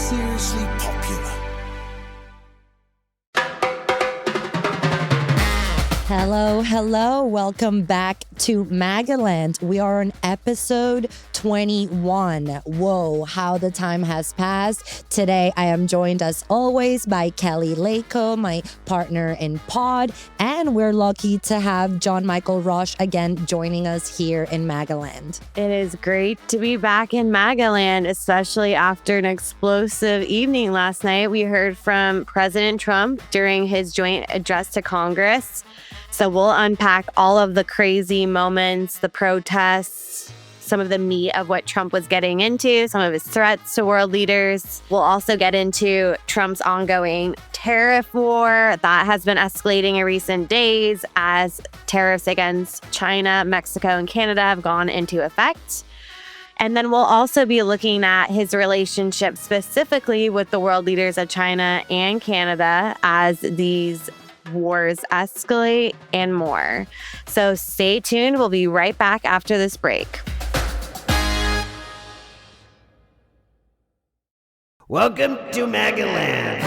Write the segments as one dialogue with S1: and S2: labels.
S1: seriously popular.
S2: Hello. Welcome back to MAGAland. We are on episode 21. Whoa, how the time has passed. Today, I am joined as always by Kelly Lako, my partner in pod, and we're lucky to have Jon Michael Raasch again joining us here in MAGAland.
S3: It is great to be back in MAGAland, especially after an explosive evening last night. We heard from President Trump during his joint address to Congress. So we'll unpack all of the crazy moments, the protests, some of the meat of what Trump was getting into, some of his threats to world leaders. We'll also get into Trump's ongoing tariff war that has been escalating in recent days as tariffs against China, Mexico, and Canada have gone into effect. And then we'll also be looking at his relationship specifically with the world leaders of China and Canada as these wars escalate and more. So stay tuned. We'll be right back after this break.
S4: Welcome to MAGAland.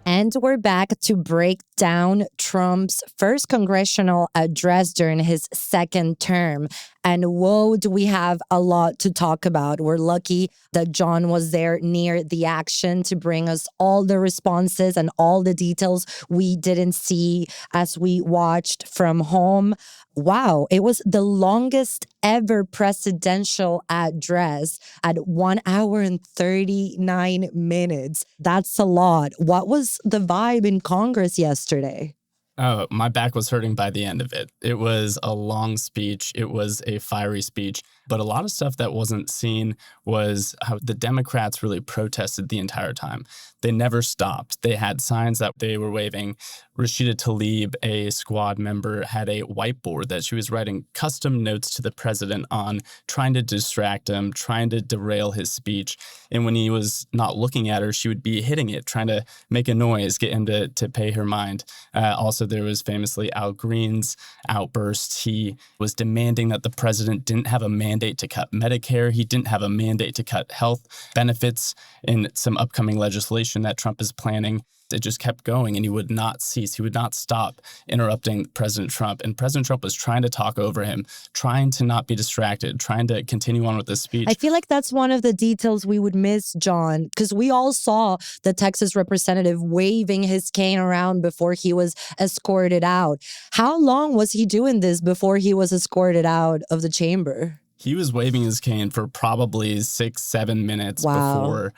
S2: And we're back to break down Trump's first congressional address during his second term. And whoa, do we have a lot to talk about. We're lucky that Jon was there near the action to bring us all the responses and all the details we didn't see as we watched from home. Wow, it was the longest ever presidential address at 1 hour and 39 minutes. That's a lot. What was the vibe in Congress yesterday?
S5: Oh, my back was hurting by the end of it. It was a long speech. It was a fiery speech. But a lot of stuff that wasn't seen was how the Democrats really protested the entire time. They never stopped. They had signs that they were waving. Rashida Tlaib, a squad member, had a whiteboard that she was writing custom notes to the president on, trying to distract him, trying to derail his speech. And when he was not looking at her, she would be hitting it, trying to make a noise, get him to pay her mind. Also, there was famously Al Green's outburst. He was demanding that the president didn't have a mandate to cut Medicare. He didn't have a mandate to cut health benefits in some upcoming legislation that Trump is planning. It just kept going, and he would not cease. He would not stop interrupting President Trump. And President Trump was trying to talk over him, trying to not be distracted, trying to continue on with the speech.
S2: I feel like that's one of the details we would miss, Jon, because we all saw the Texas representative waving his cane around before he was escorted out. How long was he doing this before he was escorted out of the chamber?
S5: He was waving his cane for probably 6-7 minutes before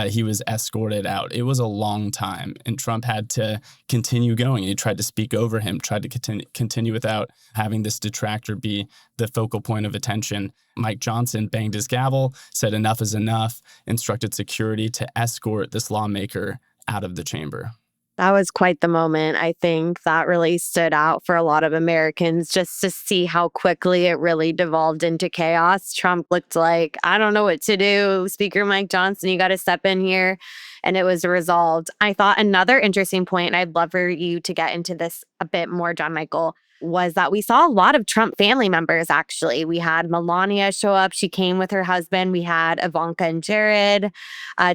S5: he was escorted out. It was a long time, and Trump had to continue going. He tried to speak over him, tried to continue without having this detractor be the focal point of attention. Mike Johnson banged his gavel, said enough is enough, instructed security to escort this lawmaker out of the chamber.
S3: That was quite the moment. I think that really stood out for a lot of Americans just to see how quickly it really devolved into chaos. Trump looked like, I don't know what to do. Speaker Mike Johnson, you got to step in here. And it was resolved. I thought another interesting point, and I'd love for you to get into this a bit more, Jon Michael, was that we saw a lot of Trump family members, actually. We had Melania show up. She came with her husband. We had Ivanka and Jared,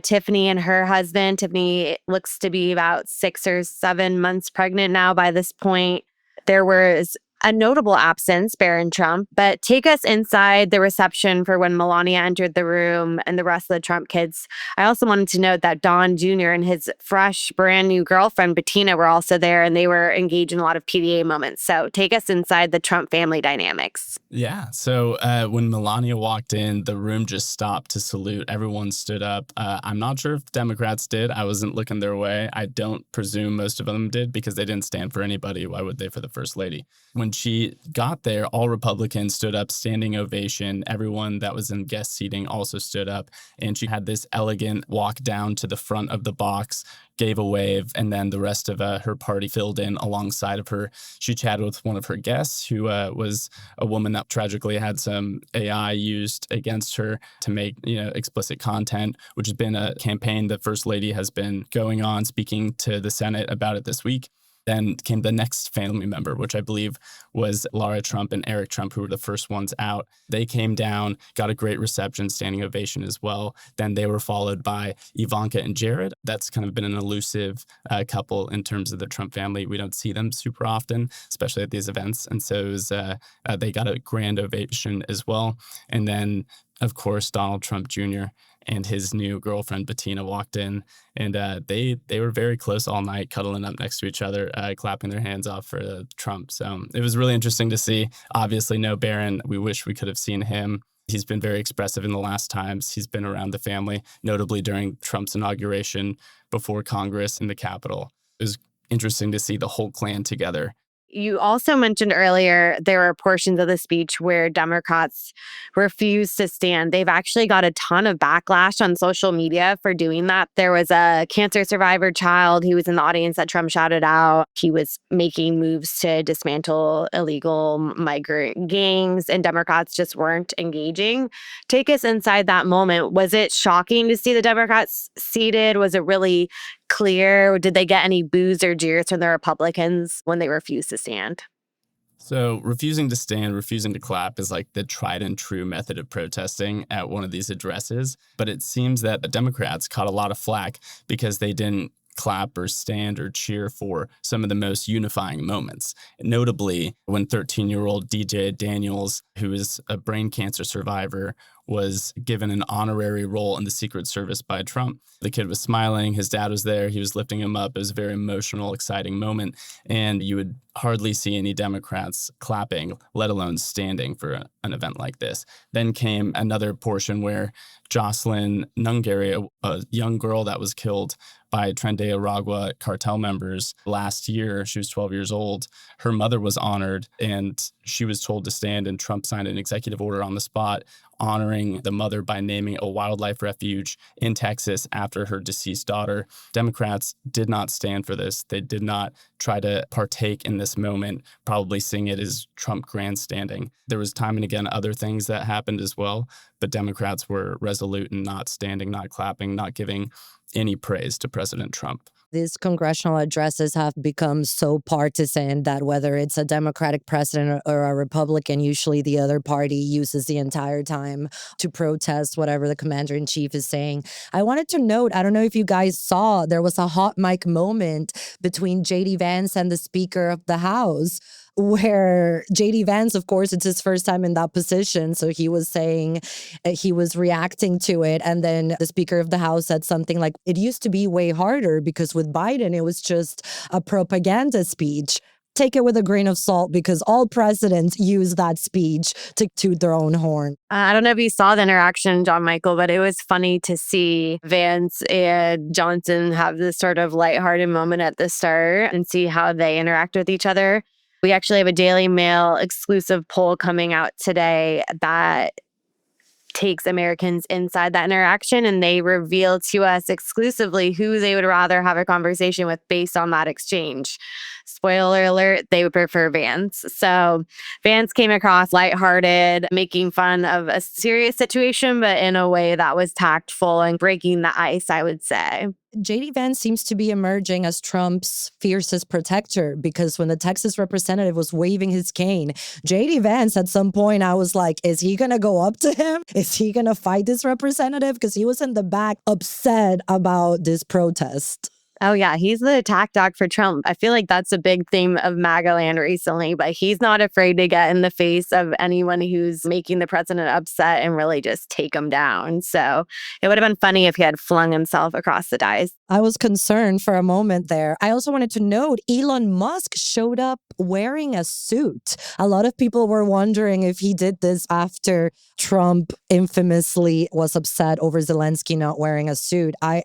S3: Tiffany and her husband. Tiffany looks to be about 6 or 7 months pregnant now by this point. There was a notable absence, Barron Trump, but take us inside the reception for when Melania entered the room and the rest of the Trump kids. I also wanted to note that Don Jr. and his fresh, brand new girlfriend, Bettina, were also there, and they were engaged in a lot of PDA moments. So take us inside the Trump family dynamics.
S5: Yeah. So when Melania walked in, the room just stopped to salute. Everyone stood up. I'm not sure if Democrats did. I wasn't looking their way. I don't presume most of them did because they didn't stand for anybody. Why would they for the first lady? When she got there, all Republicans stood up, standing ovation. Everyone that was in guest seating also stood up. And she had this elegant walk down to the front of the box, gave a wave, and then the rest of her party filled in alongside of her. She chatted with one of her guests, who was a woman that tragically had some AI used against her to make, explicit content, which has been a campaign the First Lady has been going on, speaking to the Senate about it this week. Then came the next family member, which I believe was Lara Trump and Eric Trump, who were the first ones out. They came down, got a great reception, standing ovation as well. Then they were followed by Ivanka and Jared. That's kind of been an elusive couple in terms of the Trump family. We don't see them super often, especially at these events. And so it was, they got a grand ovation as well. And then, of course, Donald Trump Jr. and his new girlfriend, Bettina, walked in, and they were very close all night, cuddling up next to each other, clapping their hands off for Trump. So it was really interesting to see. Obviously, no Barron. We wish we could have seen him. He's been very expressive in the last times he's been around the family, notably during Trump's inauguration before Congress in the Capitol. It was interesting to see the whole clan together.
S3: You also mentioned earlier there were portions of the speech where Democrats refused to stand. They've actually got a ton of backlash on social media for doing that. There was a cancer survivor child who was in the audience that Trump shouted out. He was making moves to dismantle illegal migrant gangs, and Democrats just weren't engaging. Take us inside that moment. Was it shocking to see the Democrats seated? Was it really clear? Did they get any boos or jeers from the Republicans when they refused to stand?
S5: So refusing to stand, refusing to clap is like the tried and true method of protesting at one of these addresses. But it seems that the Democrats caught a lot of flack because they didn't clap or stand or cheer for some of the most unifying moments. Notably, when 13-year-old DJ Daniels, who is a brain cancer survivor, was given an honorary role in the Secret Service by Trump. The kid was smiling. His dad was there. He was lifting him up. It was a very emotional, exciting moment. And you would hardly see any Democrats clapping, let alone standing for an event like this. Then came another portion where Jocelyn Nungary, a young girl that was killed by Tren de Aragua cartel members last year. She was 12 years old. Her mother was honored, and she was told to stand, and Trump signed an executive order on the spot honoring the mother by naming a wildlife refuge in Texas after her deceased daughter. Democrats did not stand for this. They did not try to partake in this moment, probably seeing it as Trump grandstanding. There was time and again other things that happened as well, but Democrats were resolute in not standing, not clapping, not giving any praise to President Trump.
S2: These congressional addresses have become so partisan that whether it's a Democratic president or a Republican, usually the other party uses the entire time to protest whatever the commander-in-chief is saying. I wanted to note, I don't know if you guys saw, there was a hot mic moment between J.D. Vance and the Speaker of the House, where J.D. Vance, of course, it's his first time in that position. So he was saying, he was reacting to it. And then the Speaker of the House said something like, it used to be way harder because with Biden, it was just a propaganda speech. Take it with a grain of salt because all presidents use that speech to toot their own horn.
S3: I don't know if you saw the interaction, Jon Michael, but it was funny to see Vance and Johnson have this sort of lighthearted moment at the start and see how they interact with each other. We actually have a Daily Mail exclusive poll coming out today that takes Americans inside that interaction, and they reveal to us exclusively who they would rather have a conversation with based on that exchange. Spoiler alert, they would prefer Vance. So Vance came across lighthearted, making fun of a serious situation, but in a way that was tactful and breaking the ice, I would say.
S2: J.D. Vance seems to be emerging as Trump's fiercest protector because when the Texas representative was waving his cane, J.D. Vance at some point, I was like, is he going to go up to him? Is he going to fight this representative? Because he was in the back upset about this protest.
S3: Oh, yeah. He's the attack dog for Trump. I feel like that's a big theme of MAGAland recently, but he's not afraid to get in the face of anyone who's making the president upset and really just take him down. So it would have been funny if he had flung himself across the dais.
S2: I was concerned for a moment there. I also wanted to note Elon Musk showed up wearing a suit. A lot of people were wondering if he did this after Trump infamously was upset over Zelensky not wearing a suit. I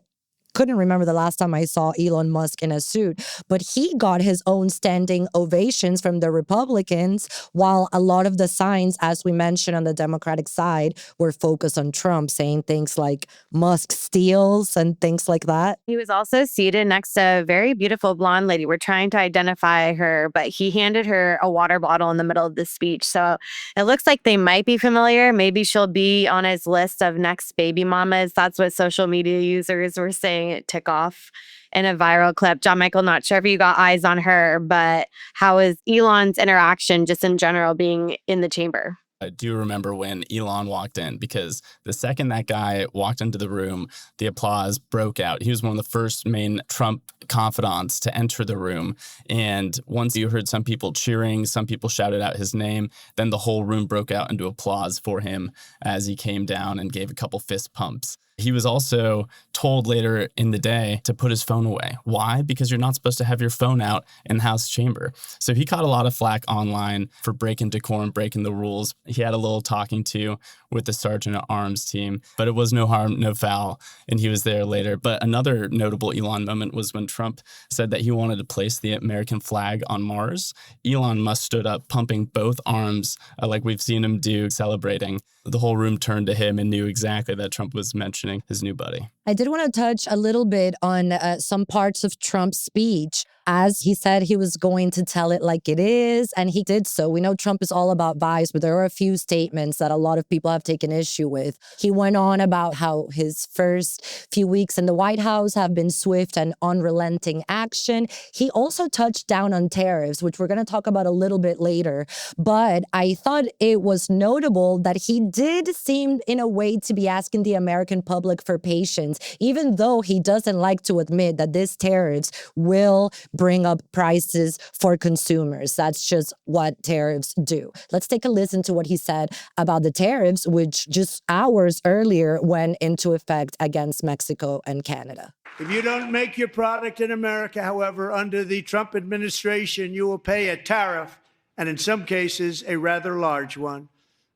S2: couldn't remember the last time I saw Elon Musk in a suit, but he got his own standing ovations from the Republicans, while a lot of the signs, as we mentioned on the Democratic side, were focused on Trump, saying things like Musk steals and things like that.
S3: He was also seated next to a very beautiful blonde lady. We're trying to identify her, but he handed her a water bottle in the middle of the speech. So it looks like they might be familiar. Maybe she'll be on his list of next baby mamas. That's what social media users were saying saying it tick off in a viral clip. Jon Michael, not sure if you got eyes on her, but how is Elon's interaction just in general being in the chamber?
S5: I do remember when Elon walked in, because the second that guy walked into the room, the applause broke out. He was one of the first main Trump confidants to enter the room. And once you heard some people cheering, some people shouted out his name, then the whole room broke out into applause for him as he came down and gave a couple fist pumps. He was also told later in the day to put his phone away. Why? Because you're not supposed to have your phone out in the House chamber. So he caught a lot of flack online for breaking decorum, breaking the rules. He had a little talking to with the Sergeant at Arms team, but it was no harm, no foul, and he was there later. But another notable Elon moment was when Trump said that he wanted to place the American flag on Mars. Elon Musk stood up, pumping both arms like we've seen him do, celebrating. The whole room turned to him and knew exactly that Trump was mentioning his new buddy.
S2: I did want to touch a little bit on some parts of Trump's speech. As he said, he was going to tell it like it is, and he did so. We know Trump is all about vibes, but there are a few statements that a lot of people have taken issue with. He went on about how his first few weeks in the White House have been swift and unrelenting action. He also touched down on tariffs, which we're going to talk about a little bit later. But I thought it was notable that he did seem in a way to be asking the American public for patience, even though he doesn't like to admit that these tariffs will bring up prices for consumers. That's just what tariffs do. Let's take a listen to what he said about the tariffs, which just hours earlier went into effect against Mexico and Canada.
S1: If you don't make your product in America, however, under the Trump administration, you will pay a tariff, and in some cases, a rather large one.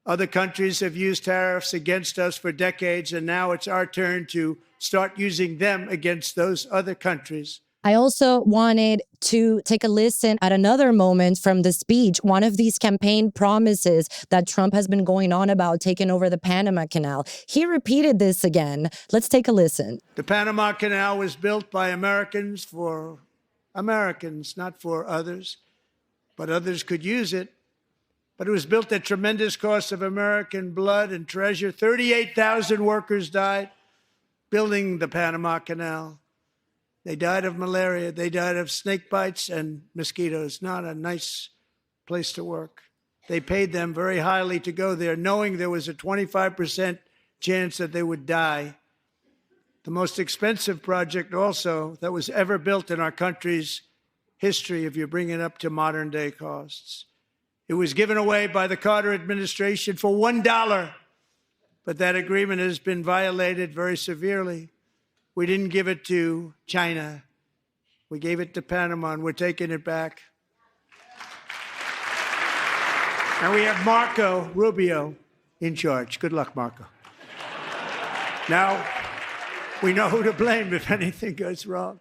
S1: Other countries have used tariffs against us for decades, and now it's our turn to start using them against those other countries.
S2: I also wanted to take a listen at another moment from the speech, one of these campaign promises that Trump has been going on about taking over the Panama Canal. He repeated this again. Let's take a listen.
S1: The Panama Canal was built by Americans for Americans, not for others, but others could use it. But it was built at tremendous cost of American blood and treasure. 38,000 workers died building the Panama Canal. They died of malaria. They died of snake bites and mosquitoes. Not a nice place to work. They paid them very highly to go there, knowing there was a 25% chance that they would die. The most expensive project also that was ever built in our country's history, if you bring it up to modern day costs. It was given away by the Carter administration for $1, but that agreement has been violated very severely. We didn't give it to China. We gave it to Panama, and we're taking it back. And we have Marco Rubio in charge. Good luck, Marco. Now, we know who to blame if anything goes wrong.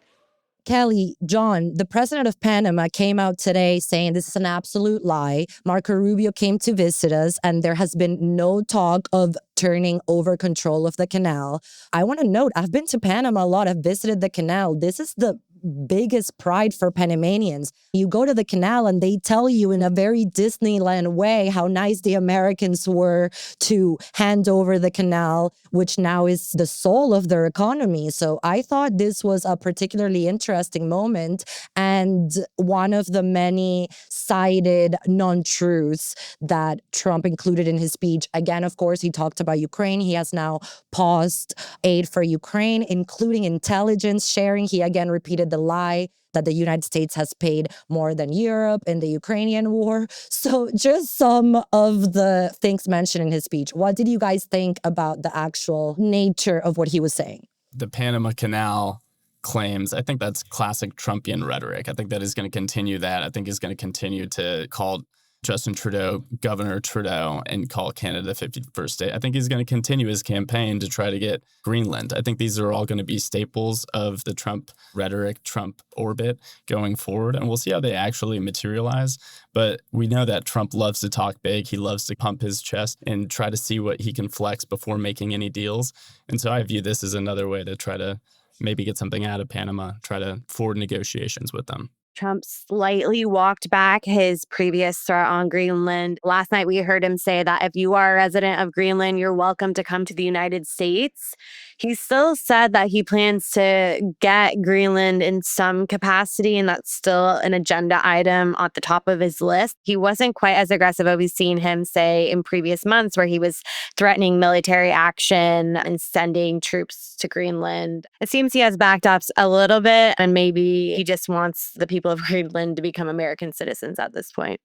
S2: Kelly, John, the president of Panama came out today saying this is an absolute lie. Marco Rubio came to visit us, and there has been no talk of turning over control of the canal. I want to note, I've been to Panama a lot. I've visited the canal. This is the biggest pride for Panamanians. You go to the canal and they tell you in a very Disneyland way how nice the Americans were to hand over the canal, which now is the soul of their economy. So I thought this was a particularly interesting moment and one of the many cited non-truths that Trump included in his speech. Again, of course, he talked about Ukraine. He has now paused aid for Ukraine, including intelligence sharing. He again repeated the lie that the United States has paid more than Europe in the Ukrainian war. So just some of the things mentioned in his speech. What did you guys think about the actual nature of what he was saying?
S5: The Panama Canal claims, I think that's classic Trumpian rhetoric. I think that is going to continue that. I think he's going to continue to call Justin Trudeau, Governor Trudeau, and call Canada the 51st state. I think he's going to continue his campaign to try to get Greenland. I think these are all going to be staples of the Trump rhetoric, Trump orbit going forward, and we'll see how they actually materialize. But we know that Trump loves to talk big. He loves to pump his chest and try to see what he can flex before making any deals. And so I view this as another way to try to maybe get something out of Panama, try to forward negotiations with them.
S3: Trump slightly walked back his previous threat on Greenland. Last night, we heard him say that if you are a resident of Greenland, you're welcome to come to the United States. He still said that he plans to get Greenland in some capacity, and that's still an agenda item at the top of his list. He wasn't quite as aggressive as we've seen him say in previous months, where he was threatening military action and sending troops to Greenland. It seems he has backed up a little bit, and maybe he just wants the people of Greenland to become American citizens at this point.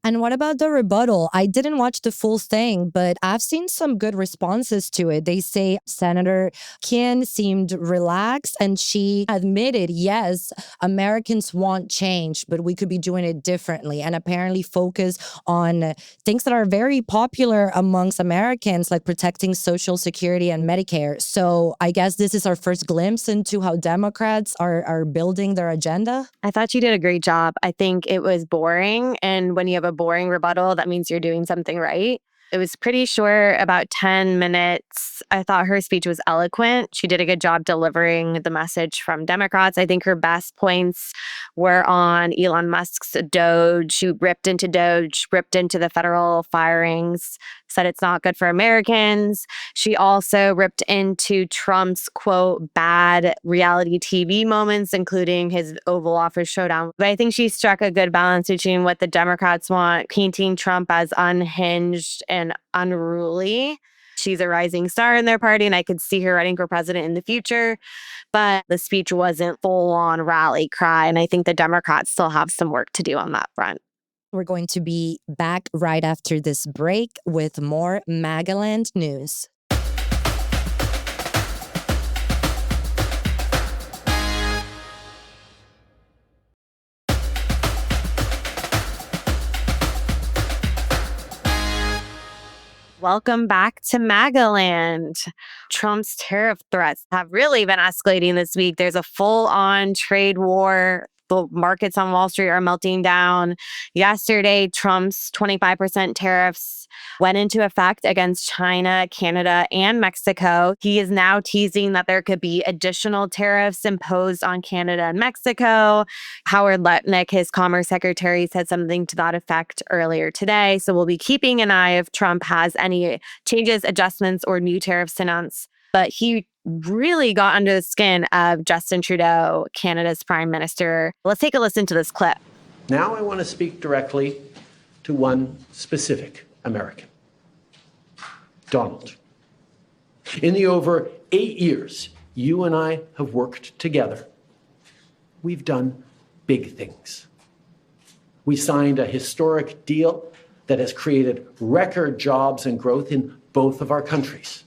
S2: And what about the rebuttal? I didn't watch the full thing, but I've seen some good responses to it. They say Senator Kim seemed relaxed and she admitted, yes, Americans want change, but we could be doing it differently, and apparently focus on things that are very popular amongst Americans, like protecting Social Security and Medicare. So I guess this is our first glimpse into how Democrats are building their agenda.
S3: I thought you did a great job. I think it was boring. And when you have a boring rebuttal, that means you're doing something right. It was pretty short, about 10 minutes. I thought her speech was eloquent. She did a good job delivering the message from Democrats. I think her best points were on Elon Musk's Doge. She ripped into Doge, ripped into the federal firings, said it's not good for Americans. She also ripped into Trump's, quote, bad reality TV moments, including his Oval Office showdown. But I think she struck a good balance between what the Democrats want, painting Trump as unhinged and unruly. She's a rising star in their party, and I could see her running for president in the future. But the speech wasn't full-on rally cry, and I think the Democrats still have some work to do on that front.
S2: We're going to be back right after this break with more MAGAland news.
S3: Welcome back to MAGAland. Trump's tariff threats have really been escalating this week. There's a full-on trade war. The markets on Wall Street are melting down. Yesterday, Trump's 25% tariffs went into effect against China, Canada, and Mexico. He is now teasing that there could be additional tariffs imposed on Canada and Mexico. Howard Lutnick, his commerce secretary, said something to that effect earlier today. So we'll be keeping an eye if Trump has any changes, adjustments, or new tariffs to announce. But he really got under the skin of Justin Trudeau, Canada's prime minister. Let's take a listen to this clip.
S6: Now I want to speak directly to one specific American, Donald. In the over 8 years you and I have worked together, we've done big things. We signed a historic deal that has created record jobs and growth in both of our countries.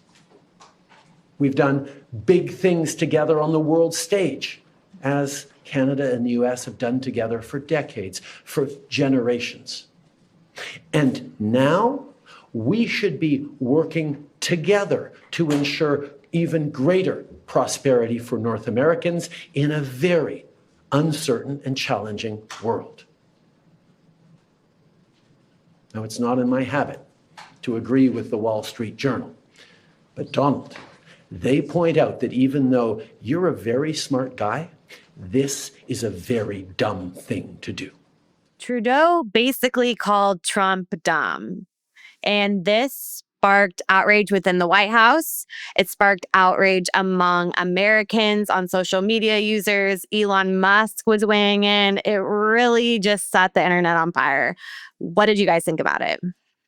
S6: We've done big things together on the world stage, as Canada and the US have done together for decades, for generations. And now we should be working together to ensure even greater prosperity for North Americans in a very uncertain and challenging world. Now, it's not in my habit to agree with the Wall Street Journal, but Donald, they point out that even though you're a very smart guy, this is a very dumb thing to do.
S3: Trudeau basically called Trump dumb. And this sparked outrage within the White House. It sparked outrage among Americans, on social media users. Elon Musk was weighing in. It really just set the internet on fire. What did you guys think about it?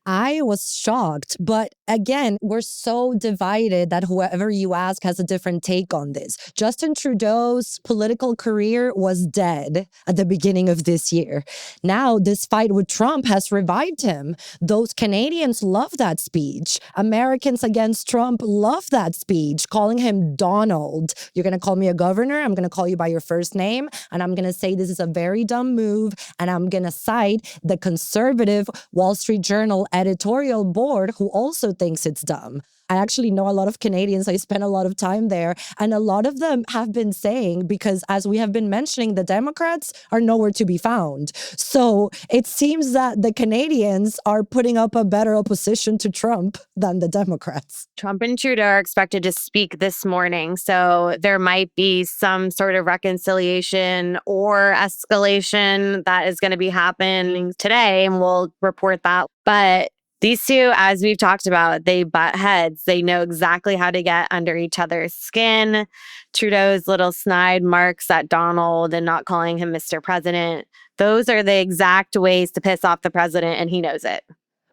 S2: I was shocked, but again, we're so divided that whoever you ask has a different take on this. Justin Trudeau's political career was dead at the beginning of this year. Now, this fight with Trump has revived him. Those Canadians love that speech. Americans against Trump love that speech, calling him Donald. You're going to call me a governor. I'm going to call you by your first name. And I'm going to say this is a very dumb move. And I'm going to cite the conservative Wall Street Journal editorial board who also thinks it's dumb. I actually know a lot of Canadians. I spent a lot of time there. And a lot of them have been saying, because as we have been mentioning, the Democrats are nowhere to be found. So it seems that the Canadians are putting up a better opposition to Trump than the Democrats.
S3: Trump and Trudeau are expected to speak this morning. So there might be some sort of reconciliation or escalation that is going to be happening today. And we'll report that. But these two, as we've talked about, they butt heads. They know exactly how to get under each other's skin. Trudeau's little snide marks at Donald and not calling him Mr. President. Those are the exact ways to piss off the president, and he knows it.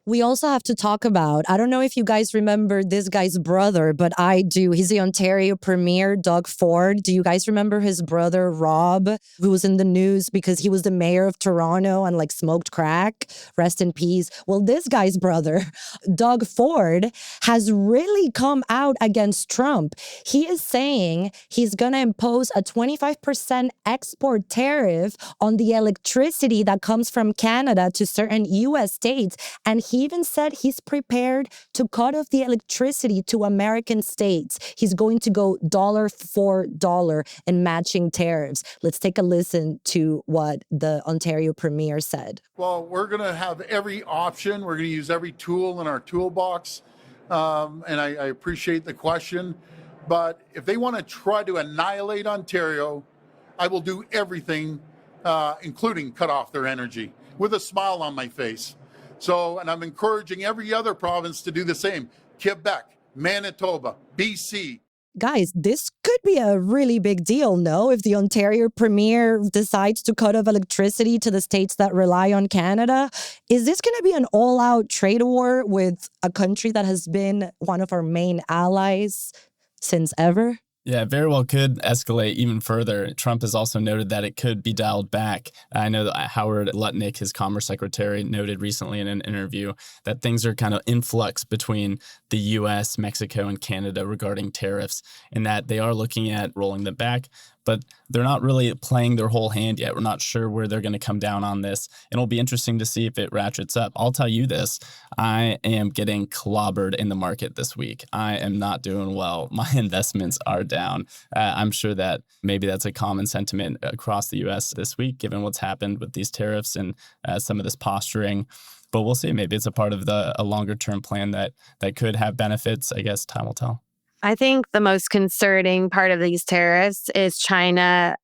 S2: We also have to talk about, I don't know if you guys remember this guy's brother, but I do. He's the Ontario Premier, Doug Ford. Do you guys remember his brother, Rob, who was in the news because he was the mayor of Toronto and like smoked crack? Rest in peace. Well, this guy's brother, Doug Ford, has really come out against Trump. He is saying he's going to impose a 25% export tariff on the electricity that comes from Canada to certain U.S. states. And he even said he's prepared to cut off the electricity to American states. He's going to go dollar for dollar in matching tariffs. Let's take a listen to what the Ontario Premier said.
S7: Well, we're going to have every option. We're going to use every tool in our toolbox. And I appreciate the question. But if they want to try to annihilate Ontario, I will do everything, including cut off their energy, with a smile on my face. So, and I'm encouraging every other province to do the same. Quebec, Manitoba, BC.
S2: Guys, this could be a really big deal, no? If the Ontario Premier decides to cut off electricity to the states that rely on Canada, is this going to be an all-out trade war with a country that has been one of our main allies since ever?
S5: Yeah, it very well could escalate even further. Trump has also noted that it could be dialed back. I know that Howard Lutnick, his Commerce Secretary, noted recently in an interview that things are kind of in flux between the U.S., Mexico, and Canada regarding tariffs, and that they are looking at rolling them back, but they're not really playing their whole hand yet. We're not sure where they're going to come down on this. It'll be interesting to see if it ratchets up. I'll tell you this, I am getting clobbered in the market this week. I am not doing well. My investments are down. I'm sure that maybe that's a common sentiment across the U.S. this week, given what's happened with these tariffs and some of this posturing. But we'll see. Maybe it's a part of a longer-term plan that could have benefits. I guess time will tell.
S3: I think the most concerning part of these tariffs is China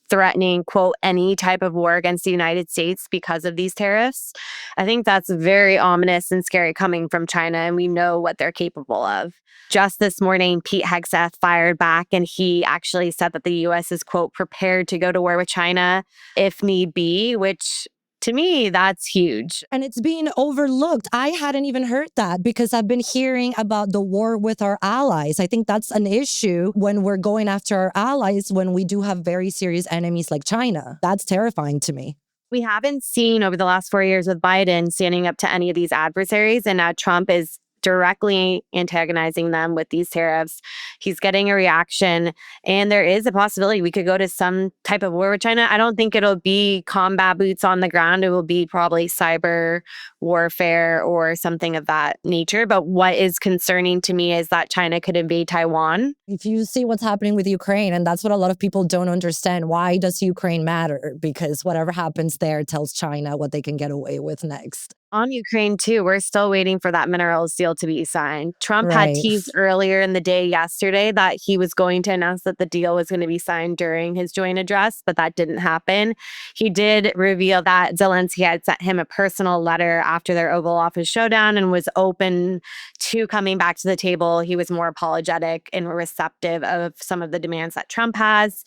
S3: threatening, quote, any type of war against the United States because of these tariffs. I think that's very ominous and scary coming from China, and we know what they're capable of. Just this morning, Pete Hegseth fired back, and he actually said that the U.S. is, quote, prepared to go to war with China if need be, which to me, that's huge.
S2: And it's being overlooked. I hadn't even heard that because I've been hearing about the war with our allies. I think that's an issue when we're going after our allies when we do have very serious enemies like China. That's terrifying to me.
S3: We haven't seen over the last 4 years with Biden standing up to any of these adversaries, and now Trump is directly antagonizing them with these tariffs. He's getting a reaction, and there is a possibility we could go to some type of war with China. I don't think it'll be combat boots on the ground. It will be probably cyber warfare or something of that nature. But what is concerning to me is that China could invade Taiwan.
S2: If you see what's happening with Ukraine, and that's what a lot of people don't understand, why does Ukraine matter? Because whatever happens there tells China what they can get away with next.
S3: On Ukraine, too, we're still waiting for that minerals deal to be signed. Trump had teased earlier in the day yesterday that he was going to announce that the deal was going to be signed during his joint address, but that didn't happen. He did reveal that Zelensky had sent him a personal letter after their Oval Office showdown and was open to coming back to the table. He was more apologetic and receptive of some of the demands that Trump has.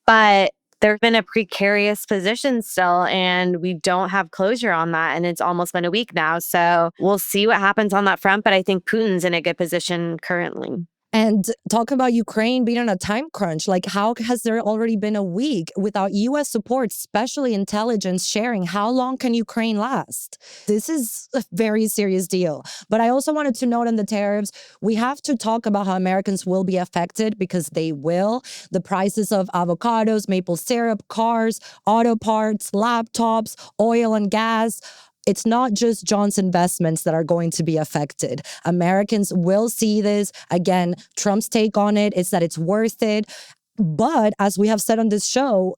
S3: But there's been a precarious position still, and we don't have closure on that. And it's almost been a week now. So we'll see what happens on that front. But I think Putin's in a good position currently.
S2: And talk about Ukraine being on a time crunch. Like, how has there already been a week without U.S. support, especially intelligence sharing? How long can Ukraine last? This is a very serious deal. But I also wanted to note on the tariffs, we have to talk about how Americans will be affected because they will. The prices of avocados, maple syrup, cars, auto parts, laptops, oil and gas. it's not just Jon's investments that are going to be affected. Americans will see this. Again, Trump's take on it is that it's worth it. But as we have said on this show,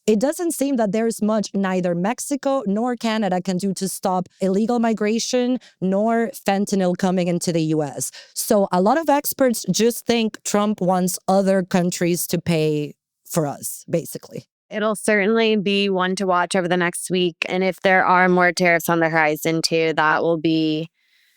S2: it doesn't seem that there's much neither Mexico nor Canada can do to stop illegal migration nor fentanyl coming into the US. So a lot of experts just think Trump wants other countries to pay for us, basically.
S3: It'll certainly be one to watch over the next week. And if there are more tariffs on the horizon too, that will be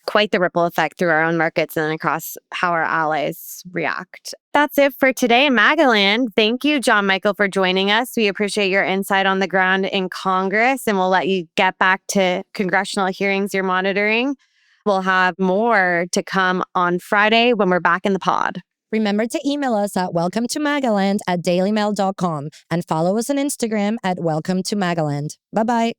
S3: quite the ripple effect through our own markets and across how our allies react. That's it for today in MAGAland. Thank you, Jon Michael, for joining us. We appreciate your insight on the ground in Congress, and we'll let you get back to congressional hearings you're monitoring. We'll have more to come on Friday when we're back in the pod.
S2: Remember to email us at welcometomagaland@dailymail.com and follow us on Instagram at welcometomagaland. Bye-bye.